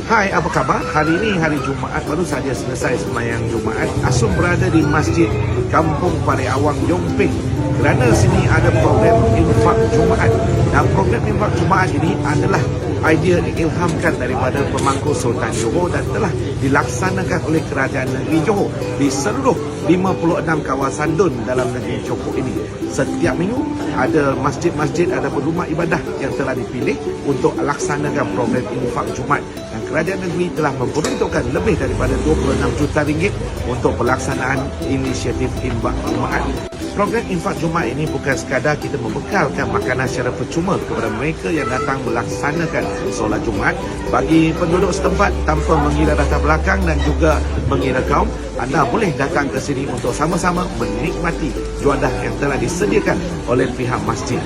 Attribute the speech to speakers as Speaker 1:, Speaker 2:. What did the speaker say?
Speaker 1: Hai, apa khabar? Hari ini hari Jumaat, baru saja selesai sembahyang Jumaat. Asum berada di Masjid Kampung Pari Awang, Yongping. Kerana sini ada program infak Jumaat. Dan program infak Jumaat ini adalah idea diilhamkan daripada pemangku Sultan Johor dan telah dilaksanakan oleh Kerajaan Negeri Johor di seluruh 56 kawasan DUN dalam negeri Johor ini. Setiap minggu ada masjid-masjid, ada rumah ibadah yang telah dipilih untuk laksanakan program infak Jumaat. Dan Kerajaan Negeri telah memperuntukkan lebih daripada 26 juta ringgit untuk pelaksanaan inisiatif infak Jumaat. Program infak Jumaat ini bukan sekadar kita membekalkan makanan secara percuma kepada mereka yang datang melaksanakan solat Jumaat. Bagi penduduk setempat tanpa mengira latar belakang dan juga mengira kaum, anda boleh datang ke sini untuk sama-sama menikmati juadah yang telah disediakan oleh pihak masjid.